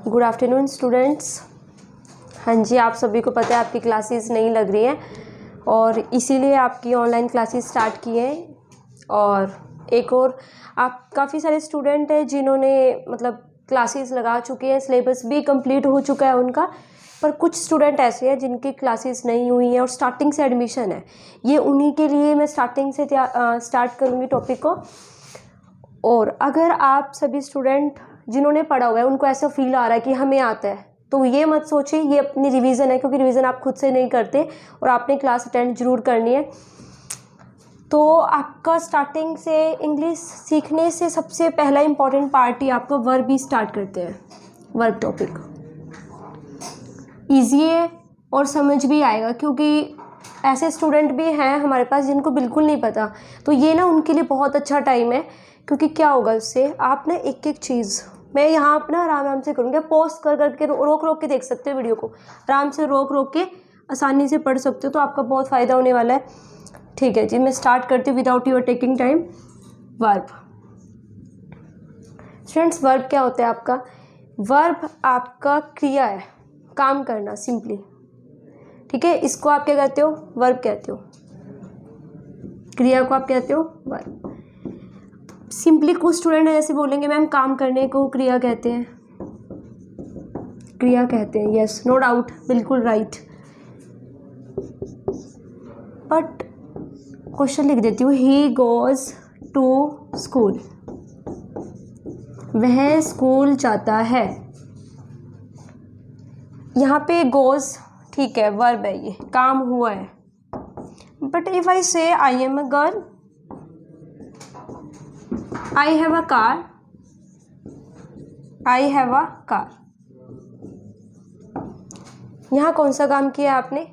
Good afternoon students. हाँ जी, आप सभी को पता है आपकी क्लासेस नहीं लग रही हैं और इसीलिए आपकी ऑनलाइन क्लासेस स्टार्ट की हैं। और एक और आप काफ़ी सारे स्टूडेंट हैं जिन्होंने मतलब क्लासेस लगा चुके हैं, सिलेबस भी कंप्लीट हो चुका है उनका, पर कुछ स्टूडेंट ऐसे हैं जिनकी क्लासेस नहीं हुई हैं और स्टार्टिंग से एडमिशन है। ये उन्हीं के लिए मैं स्टार्टिंग से स्टार्ट करूँगी टॉपिक को। और अगर आप सभी स्टूडेंट जिन्होंने पढ़ा हुआ है उनको ऐसा फील आ रहा है कि हमें आता है, तो ये मत सोचिए ये अपनी रिवीजन है, क्योंकि रिवीजन आप खुद से नहीं करते और आपने क्लास अटेंड जरूर करनी है। तो आपका स्टार्टिंग से इंग्लिश सीखने से सबसे पहला इम्पॉर्टेंट पार्ट ही आपका वर्ब ही स्टार्ट करते हैं। वर्ब टॉपिक ईजी है और समझ भी आएगा, क्योंकि ऐसे स्टूडेंट भी हैं हमारे पास जिनको बिल्कुल नहीं पता, तो ये ना उनके लिए बहुत अच्छा टाइम है। क्योंकि क्या होगा उससे, आप ना एक एक चीज़ मैं यहाँ अपना आराम से करूँगी, पोस्ट कर करके रोक रोक के देख सकते हो वीडियो को, आराम से रोक रोक के आसानी से पढ़ सकते हो, तो आपका बहुत फ़ायदा होने वाला है। ठीक है जी, मैं स्टार्ट करती हूँ without you're taking time. Verb students, verb क्या होता है आपका? वर्ब आपका क्रिया है, काम करना सिंपली। ठीक है, इसको आप क्या कहते हो? वर्ब कहते हो। क्रिया को आप कहते हो वर्ब। सिंपली कुछ स्टूडेंट ऐसे बोलेंगे मैम काम करने को क्रिया कहते हैं, क्रिया कहते हैं। यस, नो डाउट, बिल्कुल राइट। बट क्वेश्चन लिख देती हूँ, ही गोज टू स्कूल, वह स्कूल जाता है। यहाँ पे गोज ठीक है, वर्ब है, ये काम हुआ है। बट इफ आई से आई am a girl, I have a car, I have a car, यहाँ कौन सा काम किया आपने?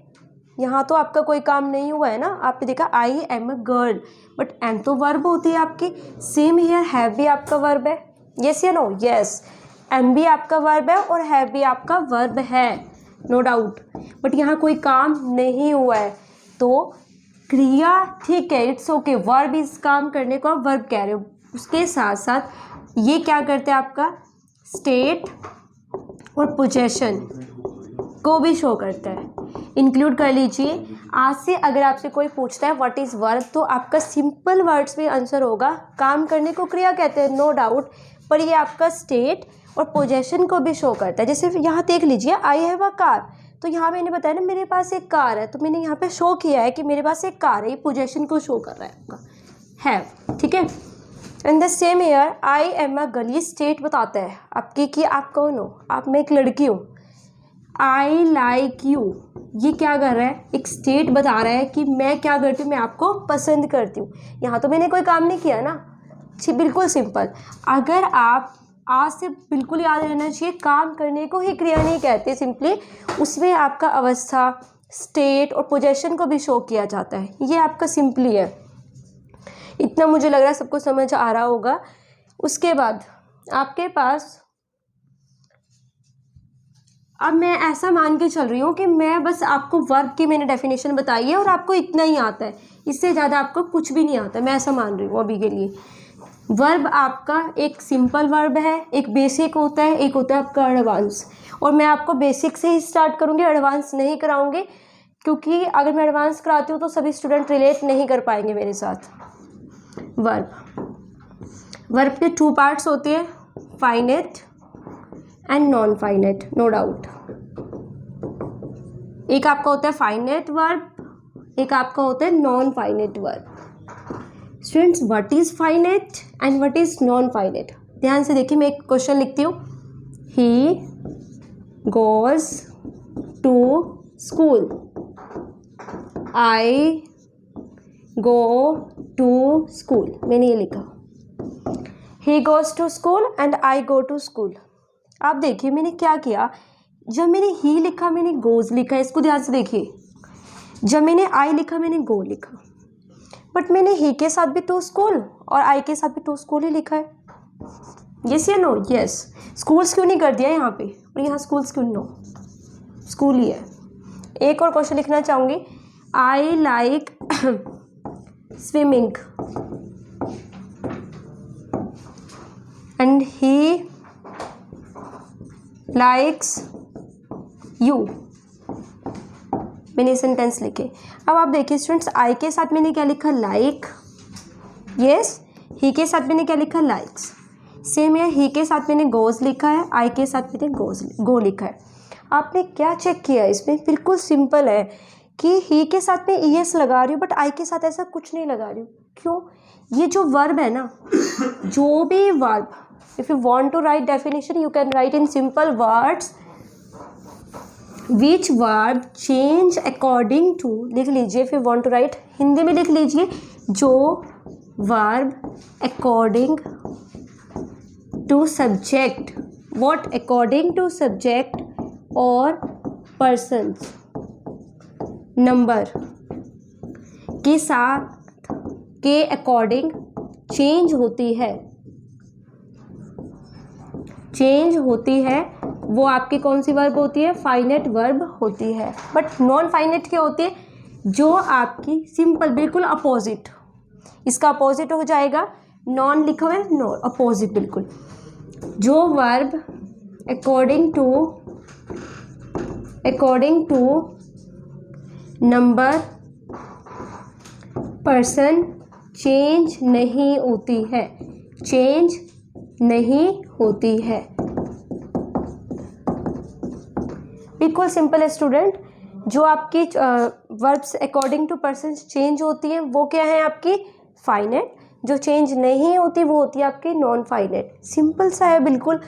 यहाँ तो आपका कोई काम नहीं हुआ है ना, आपने देखा I am a girl, but am तो वर्ब होती है आपकी। सेम हियर, हैव भी आपका वर्ब है। यस या नो? यस, एम भी आपका वर्ब है और हैव भी आपका वर्ब है, नो डाउट। बट यहाँ कोई काम नहीं हुआ है, तो क्रिया ठीक है, इट्स ओके। वर्ब इस काम करने को आप वर्ब कह रहे हो, उसके साथ साथ ये क्या करते हैं आपका स्टेट और पोजेशन को भी शो करता है। इंक्लूड कर लीजिए। आज से अगर आपसे कोई पूछता है व्हाट इज़ वर्ब, तो आपका सिंपल वर्ड्स में आंसर होगा काम करने को क्रिया कहते हैं, नो डाउट। पर ये आपका स्टेट और पोजेशन को भी शो करता है। जैसे यहाँ देख लीजिए, आई हैव अ कार, तो यहाँ मैंने बताया ना मेरे पास एक कार है, तो मैंने यहाँ पे शो किया है कि मेरे पास एक कार है, ये पोजेशन को शो कर रहा है आपका हैव। ठीक है, and the same year I am a girl, ये स्टेट बताता है आपकी कि आप कौन हो, आप मैं एक लड़की हूँ। आई लाइक यू, ये क्या कर रहा है? एक स्टेट बता रहा है कि मैं क्या करती हूँ, मैं आपको पसंद करती हूँ। यहाँ तो मैंने कोई काम नहीं किया ना, बिल्कुल सिंपल। अगर आप आज से बिल्कुल याद रहना चाहिए, काम करने को ही क्रिया नहीं कहते, सिंपली उसमें आपका अवस्था, स्टेट और पोजेशन को भी शो किया जाता है। ये आपका सिंपली है, इतना मुझे लग रहा है सबको समझ आ रहा होगा। उसके बाद आपके पास, अब मैं ऐसा मान के चल रही हूँ कि मैं बस आपको वर्ब की मैंने डेफिनेशन बताई है और आपको इतना ही आता है, इससे ज़्यादा आपको कुछ भी नहीं आता, मैं ऐसा मान रही हूँ अभी के लिए। वर्ब आपका एक सिंपल वर्ब है, एक बेसिक होता है, एक होता है आपका एडवांस। और मैं आपको बेसिक से ही स्टार्ट करूँगी, एडवांस नहीं कराऊँगी, क्योंकि अगर मैं एडवांस कराती हूँ तो सभी स्टूडेंट रिलेट नहीं कर पाएंगे मेरे साथ। वर्ब के टू पार्ट्स होते हैं, finite and non finite, no doubt. एक आपका होता है फाइनेट वर्ब, एक आपका होता है non finite verb. Students, what is finite and what is non finite? ध्यान से देखिए, मैं एक क्वेश्चन लिखती हूँ, he goes to school, I go to school, मैंने ये लिखा। He goes to school and I go to school. आप देखिए मैंने क्या किया, जब मैंने ही लिखा मैंने गोज लिखा, इसको ध्यान से देखिए। जब मैंने आई लिखा मैंने गो लिखा, बट मैंने ही के साथ भी टू स्कूल और आई के साथ भी टू स्कूल ही लिखा है। यस या नो? यस। स्कूल्स क्यों नहीं कर दिया यहाँ पे, और यहाँ स्कूल्स क्यों? नो, स्कूल ही है। एक और क्वेश्चन लिखना चाहूँगी, I like swimming and he likes you, मैंने सेंटेंस लिखे। अब आप देखिए स्टूडेंट्स, आई के साथ मैंने क्या लिखा, लाइक, यस। ही के साथ मैंने क्या लिखा, लाइक्स। सेम है, ही के साथ मैंने गोज लिखा है, आई के साथ मैंने गो लिखा है। आपने क्या चेक किया इसमें, बिल्कुल सिंपल है कि ही के साथ में ईएस लगा रही हूँ बट आई के साथ ऐसा कुछ नहीं लगा रही हूँ। क्यों? ये जो वर्ब है ना, जो भी verb, if you want to write definition you can write in simple words, which verb change according to, लिख लीजिए। If you want to write Hindi में लिख लीजिए, जो verb according to subject, what according to subject और persons, number के साथ के अकॉर्डिंग चेंज होती है, चेंज होती है, वो आपकी कौन सी वर्ब होती है, फाइनेट वर्ब होती है। बट नॉन फाइनेट क्या होती है, जो आपकी सिंपल बिल्कुल अपोजिट, इसका अपोजिट हो जाएगा, नॉन लिखा हुआ है, नो अपोजिट बिल्कुल। जो verb according to number person change नहीं होती है, चेंज नहीं होती है। बिल्कुल सिंपल है स्टूडेंट। जो आपकी verbs according to person change होती हैं वो क्या है आपकी, फाइनेट। जो चेंज नहीं होती वो होती है आपकी नॉन फाइनेट। सिंपल सा है बिल्कुल।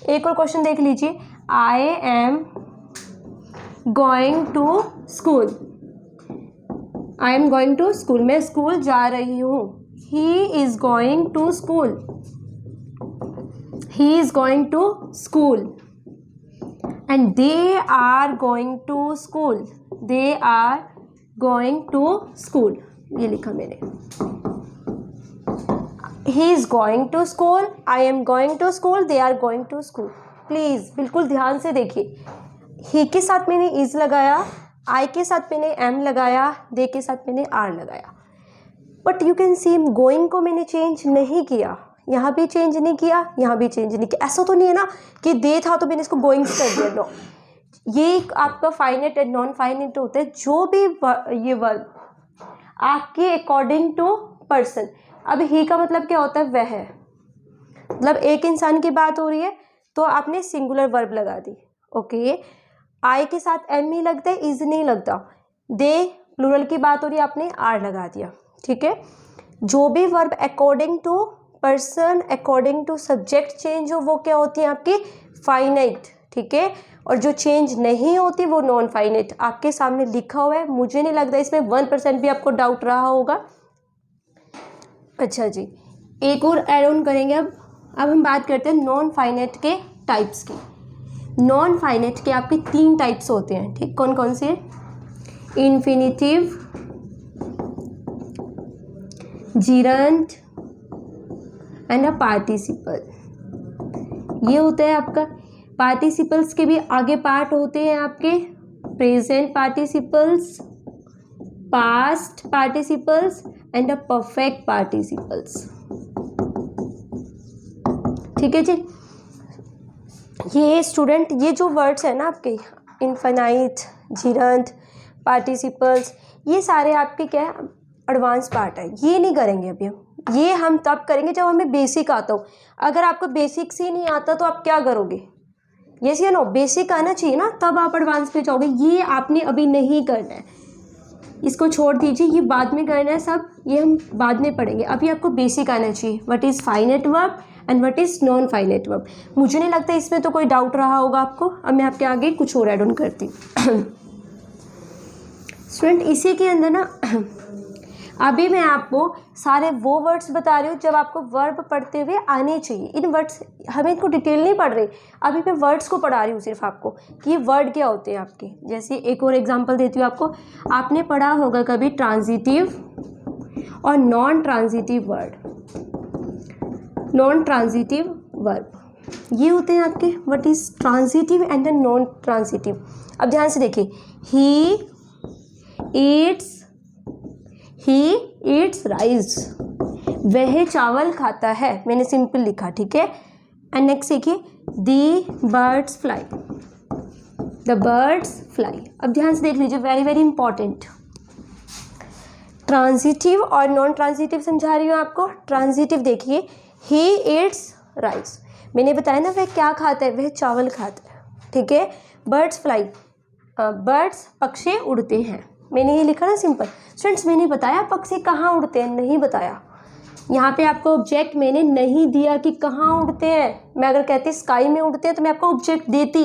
एक और क्वेश्चन देख लीजिए, I am going to school, I am going to school, मैं स्कूल जा रही हूँ। He is going to school, he is going to school and they are going to school, they are going to school, ये लिखा मैंने। He is going to school, I am going to school, they are going to school. Please बिल्कुल ध्यान से देखिए, ही के साथ मैंने इज लगाया, आई के साथ मैंने एम लगाया, दे के साथ मैंने आर लगाया। But you can see going को मैंने चेंज नहीं किया, यहाँ भी चेंज नहीं किया, यहाँ भी चेंज नहीं किया। ऐसा तो नहीं है ना कि दे था तो मैंने इसको गोइंग कर दिया, नो। ये आपका फाइनेट एंड नॉन फाइनेट होता है। जो भी ये वर्ब आपके अकॉर्डिंग टू पर्सन, अब ही का मतलब क्या होता है, वह, मतलब एक इंसान की बात हो रही है तो आपने सिंगुलर वर्ब लगा दी, ओके। आई के साथ एम ही लगता है, इज नहीं लगता। दे प्लूरल की बात हो रही है, आपने आर लगा दिया, ठीक है। जो भी verb according to person, according to subject change हो वो क्या होती है आपकी, फाइनाइट, ठीक है। और जो चेंज नहीं होती वो नॉन फाइनाइट। आपके सामने लिखा हुआ है, मुझे नहीं लगता इसमें 1% भी आपको डाउट रहा होगा। अच्छा जी, एक और ऐड ऑन करेंगे। अब हम बात करते हैं नॉन फाइनाइट के टाइप्स की। नॉन फाइनाइट के आपके 3 टाइप्स होते हैं, ठीक। कौन कौन से, इन्फिनिटिव, जीरंट एंड अ पार्टिसिपल। ये होता है आपका। पार्टिसिपल्स के भी आगे पार्ट होते हैं आपके, present participles, past participles and a perfect participles, ठीक है जी। ये स्टूडेंट, ये जो वर्ड्स है ना आपके, इनफाइनाइट, जीरंट, पार्टिसिपल्स, ये सारे आपके क्या है, एडवांस पार्ट है। ये नहीं करेंगे अभी हम, ये हम तब करेंगे जब हमें बेसिक आता हो। अगर आपको बेसिक्स ही नहीं आता तो आप क्या करोगे, यस या नो, बेसिक आना चाहिए ना, तब आप एडवांस पे जाओगे। ये आपने अभी नहीं करना है, इसको छोड़ दीजिए, ये बाद में करना है सब, ये हम बाद में पढ़ेंगे। अभी आपको बेसिक आना चाहिए, what is finite verb and what is non finite verb. मुझे नहीं लगता इसमें तो कोई डाउट रहा होगा आपको। अब मैं आपके आगे कुछ और ऐड ऑन करती हूँ। स्टूडेंट, इसी के अंदर ना अभी मैं आपको सारे वो वर्ड्स बता रही हूँ जब आपको वर्ब पढ़ते हुए आने चाहिए। इन वर्ड्स, हमें इनको डिटेल नहीं पढ़ रही, अभी मैं वर्ड्स को पढ़ा रही हूँ सिर्फ आपको कि ये वर्ड क्या होते हैं आपके। जैसे एक और एग्जांपल देती हूँ आपको। आपने पढ़ा होगा कभी ट्रांजिटिव और non transitive word. Non transitive verb ये होते हैं आपके, what is transitive and non transitive. अब ध्यान से देखिए, ही ईट्स राइस, वह चावल खाता है, मैंने सिंपल लिखा, ठीक है। एंड नेक्स्ट देखिए दी birds fly, the birds fly. अब ध्यान से देख लीजिए, वेरी वेरी इंपॉर्टेंट। ट्रांजिटिव और नॉन ट्रांजिटिव समझा रही हूँ आपको। ट्रांजिटिव देखिए, ही ईट्स राइस, मैंने बताया ना वह क्या खाता है, वह चावल खाता है, ठीक है। बर्ड्स फ्लाई, बर्ड्स पक्षी उड़ते हैं, मैंने ये लिखा ना सिंपल। स्टूडेंट्स मैंने बताया पक्षी कहाँ उड़ते हैं, नहीं बताया। यहाँ पे आपको ऑब्जेक्ट मैंने नहीं दिया कि कहाँ उड़ते हैं। मैं अगर कहती स्काई में उड़ते हैं तो मैं आपको ऑब्जेक्ट देती,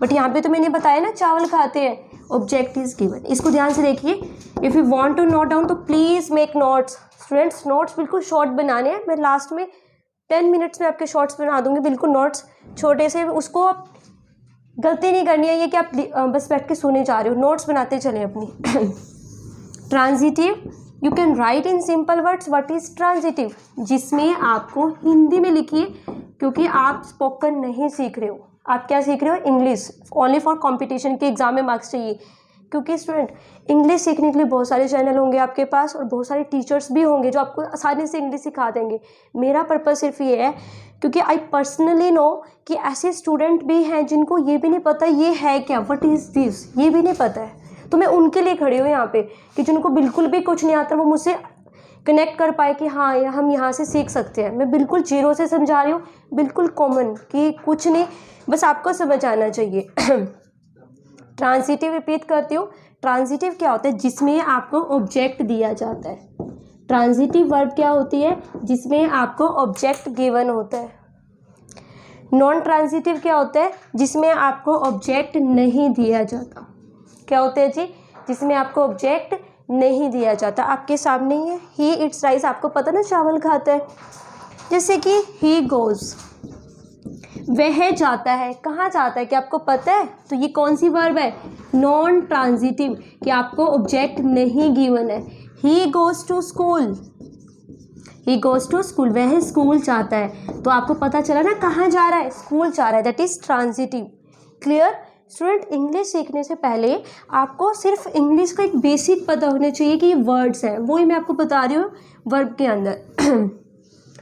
बट यहाँ पे तो मैंने बताया ना चावल खाते हैं, ऑब्जेक्ट इज गिवन। इसको ध्यान से देखिए। If you want to note down तो please make notes. Students notes बिल्कुल शॉर्ट बनाने हैं, मैं लास्ट में 10 मिनट्स में आपके शॉर्ट्स बना दूंगी, बिल्कुल नोट्स छोटे से। उसको आप गलती नहीं करनी है ये कि आप बस बैठ के सुने जा रहे हो, नोट्स बनाते चले अपनी। Transitive, you can write in simple words what is transitive, जिसमें आपको हिंदी में लिखिए, क्योंकि आप स्पोकन नहीं सीख रहे हो, आप क्या सीख रहे हो, इंग्लिश। ओनली फॉर कंपटीशन के एग्जाम में मार्क्स चाहिए, क्योंकि स्टूडेंट इंग्लिश सीखने के लिए बहुत सारे चैनल होंगे आपके पास और बहुत सारे टीचर्स भी होंगे जो आपको आसानी से इंग्लिश सिखा देंगे। मेरा पर्पस सिर्फ ये है क्योंकि आई पर्सनली नो कि ऐसे स्टूडेंट भी हैं जिनको ये भी नहीं पता ये है क्या, व्हाट इज़ दिस, ये भी नहीं पता है। तो मैं उनके लिए खड़ी हूँ यहाँ पे कि जिनको बिल्कुल भी कुछ नहीं आता वो मुझसे कनेक्ट कर पाए कि हाँ हम यहाँ से सीख सकते हैं। मैं बिल्कुल जीरो से समझा रही हूँ, बिल्कुल कॉमन कि कुछ नहीं, बस आपको समझ आना चाहिए। ट्रांजिटिव रिपीट करती हूँ। ट्रांजिटिव क्या होता है, जिसमें आपको ऑब्जेक्ट दिया जाता है। ट्रांजिटिव वर्ब क्या होती है, जिसमें आपको ऑब्जेक्ट गिवन होता है। नॉन ट्रांजिटिव क्या होता है, जिसमें आपको ऑब्जेक्ट नहीं दिया जाता। क्या होता है जी, जिसमें आपको ऑब्जेक्ट नहीं दिया जाता। आपके सामने ही है, ही इट्स राइस, आपको पता ना चावल खाता है। जैसे कि ही गोज, वह जाता है, कहाँ जाता है, क्या आपको पता है। तो ये कौन सी वर्ब है, नॉन ट्रांजिटिव, कि आपको ऑब्जेक्ट नहीं गिवन है। He goes to school, he goes to school, वह स्कूल जाता है, तो आपको पता चला ना कहाँ जा रहा है, स्कूल जा रहा है, that is transitive. Clear. Student English सीखने से पहले आपको सिर्फ इंग्लिश का एक बेसिक पता होना चाहिए कि ये वर्ड्स हैं, वही मैं आपको बता रही हूँ वर्ब के अंदर।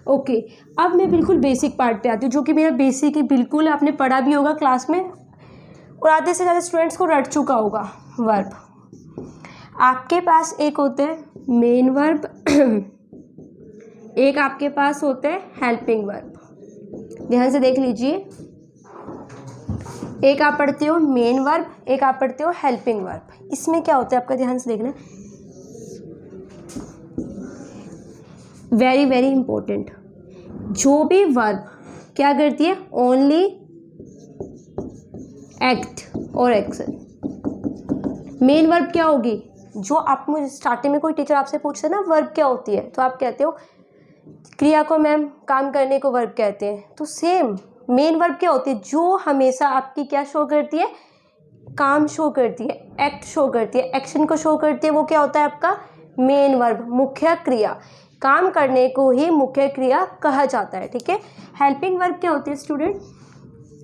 ओके अब मैं बिल्कुल बेसिक पार्ट पे आती हूँ, जो कि मेरा बेसिक ही बिल्कुल आपने पढ़ा भी होगा क्लास में और आधे से ज़्यादा स्टूडेंट्स को रट चुका होगा। वर्ब आपके पास एक होते हैं मेन वर्ब, एक आपके पास होते हैं हेल्पिंग वर्ब। ध्यान से देख लीजिए, एक आप पढ़ते हो मेन वर्ब, एक आप पढ़ते हो हेल्पिंग वर्ब। इसमें क्या होता है आपका ध्यान से देखना, वेरी वेरी इंपॉर्टेंट। जो भी वर्ब क्या करती है, ओनली एक्ट और एक्शन। मेन वर्ब क्या होगी, जो आप मुझे स्टार्टिंग में कोई टीचर आपसे पूछते ना वर्ब क्या होती है, तो आप कहते हो क्रिया को मैम काम करने को वर्ब कहते हैं। तो सेम मेन वर्ब क्या होती है, जो हमेशा आपकी क्या शो करती है, काम शो करती है, एक्ट शो करती है, एक्शन को शो करती है, वो क्या होता है आपका मेन वर्ब, मुख्य क्रिया। काम करने को ही मुख्य क्रिया कहा जाता है, ठीक है। हेल्पिंग वर्ब क्या होती है स्टूडेंट,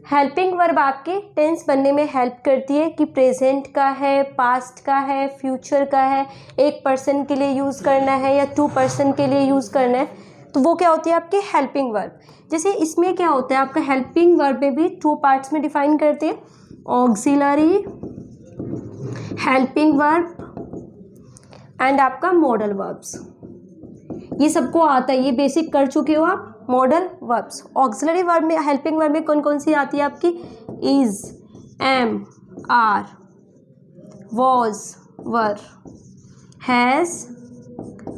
हेल्पिंग वर्ब आपके टेंस बनने में हेल्प करती है कि प्रेजेंट का है, पास्ट का है, फ्यूचर का है, एक पर्सन के लिए यूज़ करना है या 2 पर्सन के लिए यूज़ करना है, तो वो क्या होती है आपकी हेल्पिंग वर्ब। जैसे इसमें क्या होता है आपका हेल्पिंग वर्ब में भी 2 पार्ट्स में डिफाइन करते हैं, ऑक्सिलरी हेल्पिंग वर्ब एंड आपका मॉडल वर्ब्स। ये सबको आता है, ये बेसिक कर चुके हो आप। मॉडल वर्ब्स, ऑक्सिलरी वर्ब में हेल्पिंग वर्ब में कौन कौन सी आती है आपकी, is, am, are, was, were, has,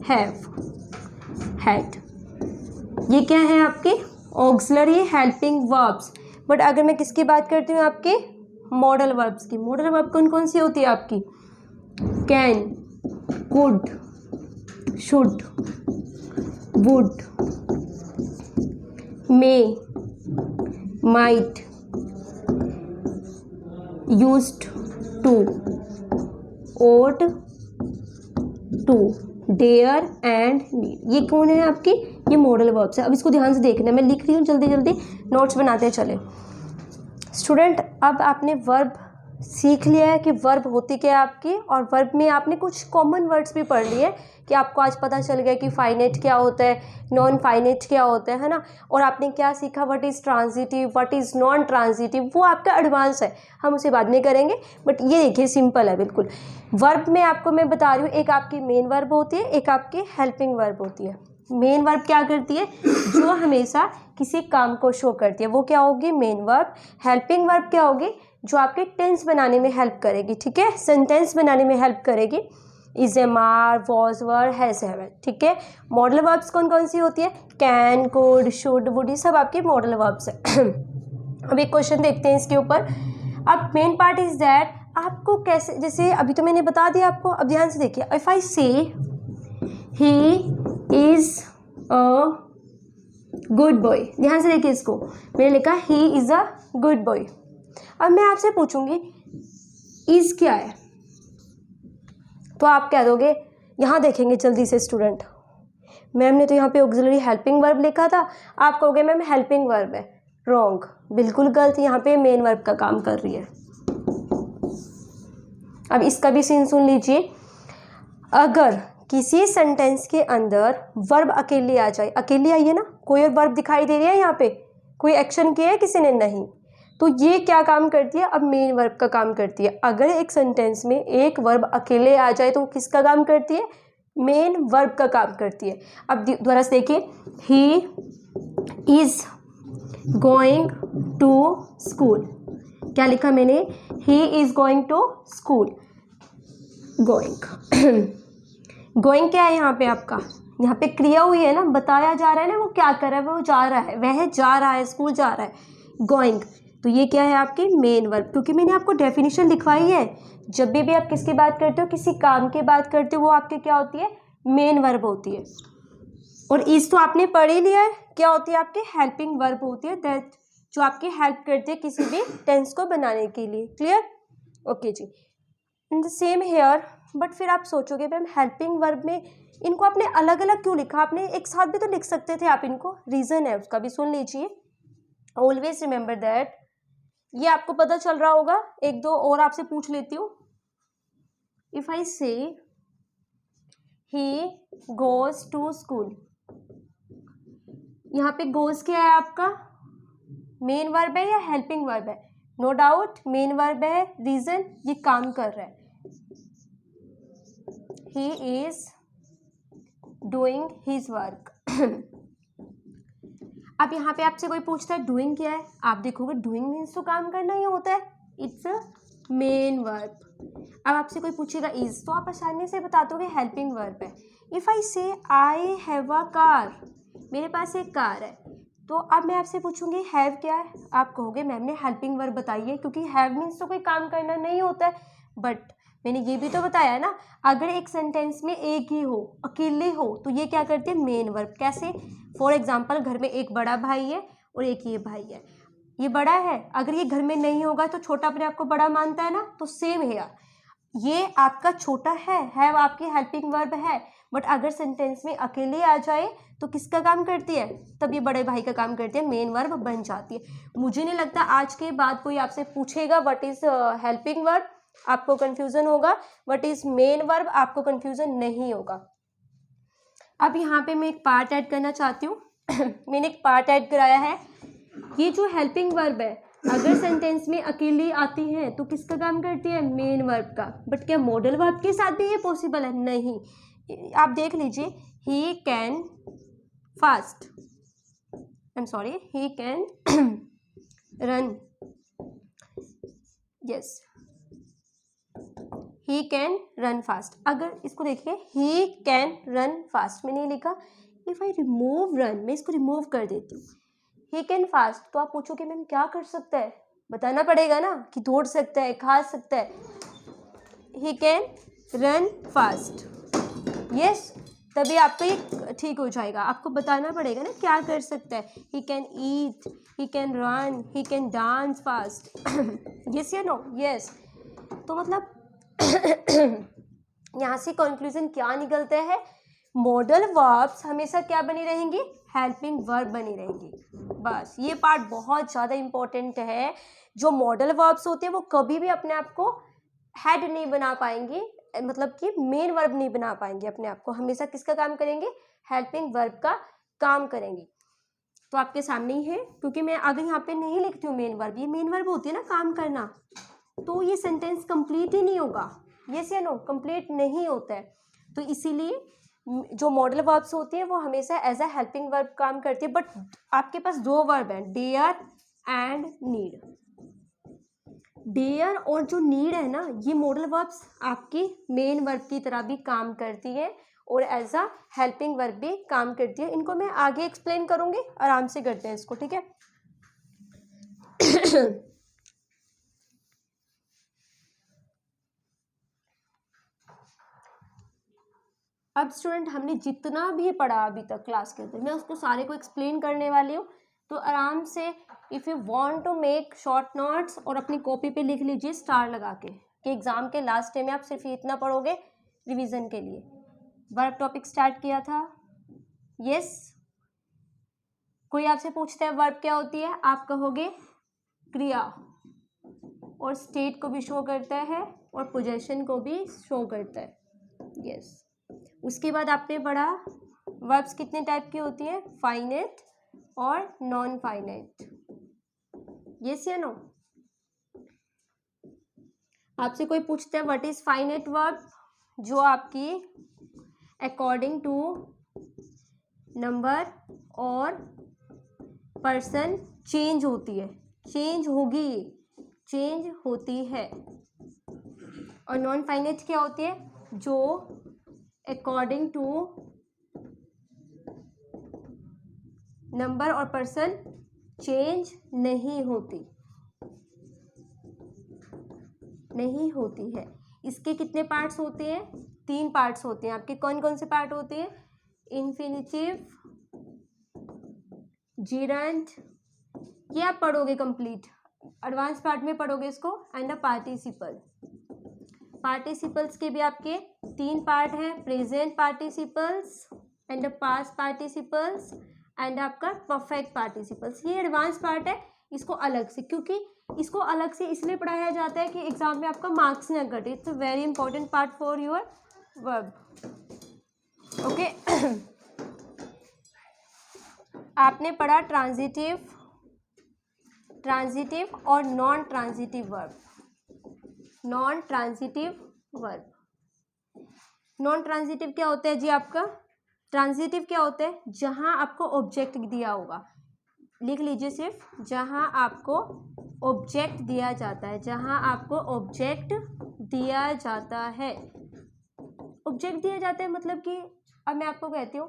have, had. ये क्या है आपके ऑक्सिलरी हेल्पिंग वर्ब्स। बट अगर मैं किसकी बात करती हूँ आपके मॉडल वर्ब्स की, मॉडल वर्ब कौन कौन सी होती है आपकी, can, could, should, would, may, might, used to, ought to, dare and need. ये कौन है आपकी, ये मॉडल वर्ब्स है। अब इसको ध्यान से देखना है, मैं लिख रही हूँ, जल्दी जल्दी नोट्स बनाते चले। स्टूडेंट अब आपने वर्ब सीख लिया है कि वर्ब होती क्या है आपकी, और वर्ब में आपने कुछ कॉमन वर्ड्स भी पढ़ लिए कि आपको आज पता चल गया कि फाइनेट क्या होता है, नॉन फाइनेट क्या होता है ना। और आपने क्या सीखा, what is transitive, what is non transitive, वो आपका एडवांस है, हम उसे बाद में करेंगे। बट ये देखिए सिंपल है बिल्कुल। वर्ब में आपको मैं बता रही हूँ, एक आपकी मेन वर्ब होती है, एक आपकी हेल्पिंग वर्ब होती है। मेन वर्ब क्या करती है, जो हमेशा किसी काम को शो करती है, वो क्या होगी, मेन वर्ब। हेल्पिंग वर्ब क्या होगी, जो आपके टेंस बनाने में हेल्प करेगी, ठीक है, सेंटेंस बनाने में हेल्प करेगी। Is, am, are, was, were, has, have, ठीक है। मॉडल वर्ब्स कौन कौन सी होती है, कैन, कुड, शुड, वुड, ये सब आपके मॉडल वर्ब्स है। अब एक क्वेश्चन देखते हैं इसके ऊपर। अब मेन पार्ट इज दैट आपको कैसे, जैसे अभी तो मैंने बता दिया आपको, अब ध्यान से देखिए। इफ आई से he is a good boy, ध्यान से देखिए इसको, मैंने लिखा he is a good boy. अब मैं आपसे पूछूंगी इज क्या है, तो आप कह दोगे, यहाँ देखेंगे जल्दी से स्टूडेंट, मैम ने तो यहाँ पे ऑक्सिलरी हेल्पिंग वर्ब लिखा था, आप कहोगे मैम हेल्पिंग वर्ब है। रॉन्ग, बिल्कुल गलत, यहाँ पे मेन वर्ब का काम कर रही है। अब इसका भी सीन सुन लीजिए। अगर किसी सेंटेंस के अंदर वर्ब अकेली आ जाए, अकेली आई है ना, कोई और वर्ब दिखाई दे रही है यहाँ पे, कोई एक्शन किया है किसी ने, नहीं, तो ये क्या काम करती है, अब मेन वर्ब का काम करती है। अगर एक सेंटेंस में एक वर्ब अकेले आ जाए तो वो किसका काम करती है, मेन वर्ब का काम करती है। अब दोबारा से देखिए, he is going to school, क्या लिखा मैंने, he is going to school. Going going क्या है यहाँ पे आपका, यहाँ पे क्रिया हुई है ना, बताया जा रहा है ना वो क्या कर रहा है, वो जा रहा है, वह जा रहा है, स्कूल जा रहा है। गोइंग, तो ये क्या है आपकी मेन वर्ब, क्योंकि मैंने आपको डेफिनेशन लिखवाई है। जब भी आप किसकी बात करते हो, किसी काम की बात करते हो, वो आपकी क्या होती है, मेन वर्ब होती है। और इस तो आपने पढ़ ही लिया है, क्या होती है आपकी हेल्पिंग वर्ब होती है, दैट जो आपकी हेल्प करती है किसी भी टेंस को बनाने के लिए। क्लियर, ओके जी। In the same here, but फिर आप सोचोगे मैम हेल्पिंग वर्ब में इनको आपने अलग अलग क्यों लिखा, आपने एक साथ भी तो लिख सकते थे आप इनको, रीज़न है उसका भी सुन लीजिए। ऑलवेज रिमेंबर दैट, ये आपको पता चल रहा होगा। एक दो और आपसे पूछ लेती हूँ। इफ आई से ही गोज टू स्कूल, यहाँ पे गोज क्या है आपका, मेन वर्ब है या हेल्पिंग वर्ब है, नो डाउट मेन वर्ब है। रीजन, ये काम कर रहा है, he is doing his work. अब यहाँ पे आपसे कोई पूछता है डूइंग क्या है, आप देखोगे डूइंग मीन्स तो काम करना ही होता है, इट्स अ मेन वर्ब। अब आपसे कोई पूछेगा इज, तो आप आसानी से बता दोगे हेल्पिंग वर्ब है। इफ आई से आई हैव अ कार, मेरे पास एक कार है, तो अब मैं आपसे पूछूंगी हैव क्या है, आप कहोगे मैम ने हेल्पिंग वर्ब बताई है, क्योंकि हैव मीन्स तो कोई काम करना नहीं होता है। बट मैंने ये भी तो बताया ना, अगर एक सेंटेंस में एक ही हो, अकेले हो, तो ये क्या करती है, मेन वर्ब। कैसे, फॉर एग्जाम्पल घर में एक बड़ा भाई है और एक ये भाई है, ये बड़ा है, अगर ये घर में नहीं होगा तो छोटा अपने आप को बड़ा मानता है ना, तो सेम है यार, ये आपका छोटा है आपकी हेल्पिंग वर्ब है। बट अगर सेंटेंस में अकेले आ जाए तो किसका काम करती है, तब ये बड़े भाई का काम करती है, मेन वर्ब बन जाती है। मुझे नहीं लगता आज के बाद कोई आपसे पूछेगा व्हाट इज हेल्पिंग वर्ब, आपको कंफ्यूजन होगा, व्हाट इज मेन वर्ब आपको कंफ्यूजन नहीं होगा। अब यहाँ पे मैं एक पार्ट ऐड करना चाहती हूँ। मैंने एक पार्ट ऐड कराया है, ये जो हेल्पिंग वर्ब है अगर सेंटेंस में अकेली आती है तो किसका काम करती है, मेन वर्ब का। बट क्या मॉडल वर्ब के साथ भी ये पॉसिबल है, नहीं। आप देख लीजिए, he can fast, I am sorry, he can run, yes, he can run fast. अगर इसको देखिए, ही कैन रन फास्ट मैंने लिखा, इफ आई रिमूव रन, मैं इसको रिमूव कर देती हूँ, ही कैन फास्ट, तो आप पूछोगे मैम क्या कर सकता है, बताना पड़ेगा ना कि दौड़ सकता है, खा सकता है। He can run fast, yes, तभी आपको ये ठीक हो जाएगा, आपको बताना पड़ेगा ना क्या कर सकता है। He can eat, he can run, he can dance fast, yes या नो, यस। तो मतलब यहाँ से कंक्लूजन क्या निकलता है, मॉडल वर्ब्स हमेशा क्या बनी रहेंगी, हेल्पिंग वर्ब बनी रहेंगी। बस ये पार्ट बहुत ज़्यादा इम्पोर्टेंट है। जो मॉडल वर्ब्स होते हैं वो कभी भी अपने आप को हेड नहीं बना पाएंगे, मतलब कि मेन वर्ब नहीं बना पाएंगे अपने आप को, हमेशा किसका काम करेंगे, हेल्पिंग वर्ब का काम करेंगे। तो आपके सामने ही है, क्योंकि मैं अगर यहाँ पे नहीं लिखती हूँ मेन वर्ब, ये मेन वर्ब होती है ना काम करना, तो ये सेंटेंस कंप्लीट ही नहीं होगा, यस या नो, कंप्लीट नहीं होता है। तो इसीलिए जो मॉडल वर्ब्स होती हैं वो हमेशा एज अ हेल्पिंग वर्ब काम करती है। बट आपके पास दो वर्ब हैं, डेयर एंड नीड। डेयर और जो नीड है ना, ये मॉडल वर्ब्स आपकी मेन वर्ब की तरह भी काम करती है और एज अ हेल्पिंग वर्ब भी काम करती है। इनको मैं आगे एक्सप्लेन करूंगी, आराम से करते हैं इसको, ठीक है। अब स्टूडेंट हमने जितना भी पढ़ा अभी तक क्लास के अंदर, मैं उसको सारे को एक्सप्लेन करने वाली हूँ। तो आराम से if you want to make short notes और अपनी कॉपी पे लिख लीजिए स्टार लगा के, कि एग्जाम के लास्ट डे में आप सिर्फ इतना पढ़ोगे रिवीजन के लिए। वर्ब टॉपिक स्टार्ट किया था, यस। कोई आपसे पूछता है वर्ब क्या होती है, आप कहोगे क्रिया, और स्टेट को भी शो करता है और पोजेशन को भी शो करता है, यस। उसके बाद आपने पढ़ा वर्ब्स कितने टाइप की होती है, फाइनेट और नॉन फाइनेट, यस या नो। आपसे कोई पूछता है व्हाट इज फाइनेट वर्ब, जो आपकी अकॉर्डिंग टू नंबर और पर्सन चेंज होती है, चेंज होगी, चेंज होती है। और नॉन फाइनेट क्या होती है, जो अकॉर्डिंग टू नंबर और पर्सन चेंज नहीं होती, नहीं होती है। इसके कितने पार्ट्स होते हैं, 3 पार्ट्स होते हैं। आपके कौन कौन से पार्ट होते हैं, इन्फिनिटिव, जीरंट, ये आप पढ़ोगे कंप्लीट, एडवांस पार्ट में पढ़ोगे इसको, एंड अ पार्टिसिपल। पार्टिसिपल्स के भी आपके 3 पार्ट हैं, present participles and past participles and आपका परफेक्ट पार्टिसिपल्स। ये एडवांस पार्ट है, इसको अलग से, क्योंकि इसको अलग से इसलिए पढ़ाया जाता है कि एग्जाम में आपका मार्क्स ना घटे। It's a very important part for your verb, okay. आपने पढ़ा ट्रांजिटिव, ट्रांजिटिव और non transitive verb, non transitive verb. Non transitive क्या होता है जी आपका, ट्रांजिटिव क्या होता है, जहां आपको ऑब्जेक्ट दिया होगा, लिख लीजिए सिर्फ, जहां आपको ऑब्जेक्ट दिया जाता है, जहां आपको ऑब्जेक्ट दिया जाता है। ऑब्जेक्ट दिया जाता है मतलब कि अब मैं आपको कहती हूँ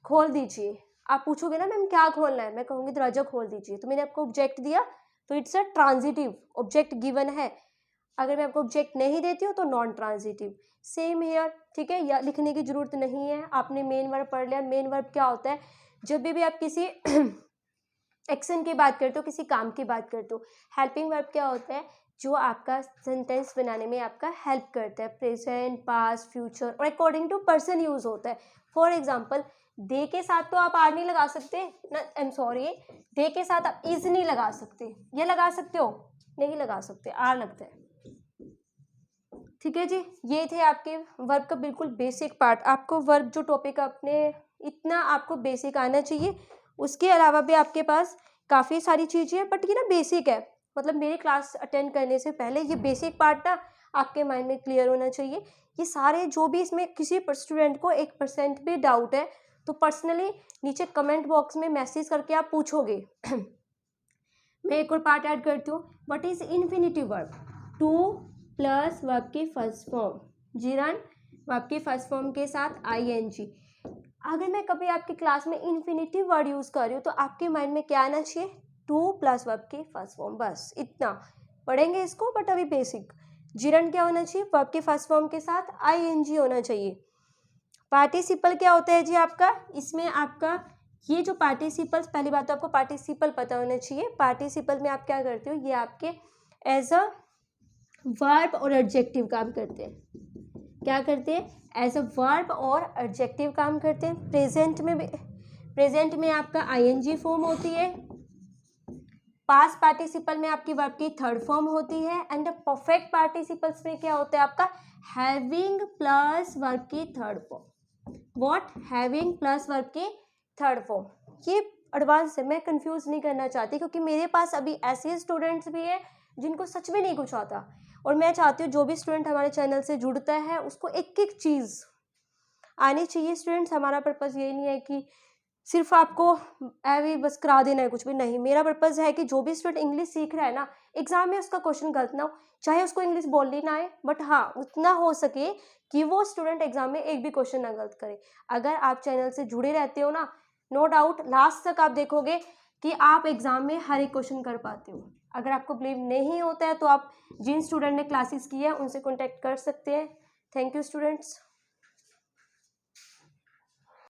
खोल दीजिए, आप पूछोगे ना मैम क्या खोलना है, मैं कहूँगी दरवाजा खोल दीजिए, तो मैंने आपको ऑब्जेक्ट दिया, तो it's a transitive, object given है। अगर मैं आपको ऑब्जेक्ट नहीं देती हूँ तो नॉन ट्रांजिटिव। सेम हेयर, ठीक है, या लिखने की जरूरत नहीं है, आपने मेन वर्ब पढ़ लिया। मेन वर्ब क्या होता है, जब भी आप किसी एक्शन की बात करते हो, किसी काम की बात करते हो। हेल्पिंग वर्ब क्या होता है, जो आपका सेंटेंस बनाने में आपका हेल्प करता है, प्रेजेंट, पास्ट, फ्यूचर, और अकॉर्डिंग टू पर्सन यूज होता है। फॉर एग्जाम्पल, दे के साथ तो आप आर नहीं लगा सकते ना, आई एम सॉरी, दे के साथ आप इज नहीं लगा सकते, ये लगा सकते हो, नहीं लगा सकते, आर लगता है, ठीक है जी। ये थे आपके वर्ब का बिल्कुल बेसिक पार्ट। आपको वर्ब जो टॉपिक अपने इतना आपको बेसिक आना चाहिए, उसके अलावा भी आपके पास काफ़ी सारी चीज़ें हैं, बट ये ना बेसिक है, मतलब मेरी क्लास अटेंड करने से पहले ये बेसिक पार्ट ना आपके माइंड में क्लियर होना चाहिए। ये सारे जो भी इसमें किसी स्टूडेंट को 1% भी डाउट है तो पर्सनली नीचे कमेंट बॉक्स में मैसेज करके आप पूछोगे। मैं एक और पार्ट ऐड करती हूँ, what is infinitive verb, two plus verb की फर्स्ट फॉर्म, जीरन वर्ब की फर्स्ट फॉर्म के साथ ING। अगर मैं कभी आपकी क्लास में इन्फिनिटिव वर्ड यूज़ कर रही हूँ तो आपके माइंड में क्या आना चाहिए, 2 प्लस वर्ब की फर्स्ट फॉर्म, बस इतना पढ़ेंगे इसको, बट अभी बेसिक। जीरन क्या होना चाहिए, वर्ब की फर्स्ट फॉर्म के साथ ING होना चाहिए। पार्टिसिपल क्या होता है जी आपका, इसमें आपका ये जो पार्टिसिपल्स, पहली बात तो आपको पार्टिसिपल पता होना चाहिए। पार्टिसिपल में आप क्या करते हो, ये आपके एज अ वर्ब और एडजेक्टिव काम करते हैं। क्या करते हैं, एज अ वर्ब और एडजेक्टिव काम करते हैं। प्रेजेंट में आपका आईएनजी फॉर्म होती है, पास्ट पार्टिसिपल में आपकी वर्ब की थर्ड फॉर्म होती है, एंड परफेक्ट पार्टिसिपल्स में क्या होता है आपका हैविंग प्लस वर्ब की third form. What? Having plus verb की थर्ड फॉर्म। ये एडवांस है, मैं कंफ्यूज नहीं करना चाहती क्योंकि मेरे पास अभी ऐसे स्टूडेंट्स भी हैं जिनको सच में नहीं कुछ आता, और मैं चाहती हूँ जो भी स्टूडेंट हमारे चैनल से जुड़ता है उसको एक एक चीज़ आनी चाहिए। स्टूडेंट्स, हमारा पर्पज़ ये नहीं है कि सिर्फ आपको ऐवे बस करा देना है, कुछ भी नहीं। मेरा पर्पज़ है कि जो भी स्टूडेंट इंग्लिश सीख रहा है ना, एग्जाम में उसका क्वेश्चन गलत ना हो, चाहे उसको इंग्लिश बोलनी ना आए, बट हाँ उतना हो सके कि वो स्टूडेंट एग्जाम में एक भी क्वेश्चन ना गलत करे। अगर आप चैनल से जुड़े रहते हो ना, नो डाउट लास्ट तक आप देखोगे कि आप एग्जाम में हर एक क्वेश्चन कर पाते हो। अगर आपको बिलीव नहीं होता है तो आप जिन स्टूडेंट ने क्लासेस की है उनसे कॉन्टेक्ट कर सकते हैं। Thank you students.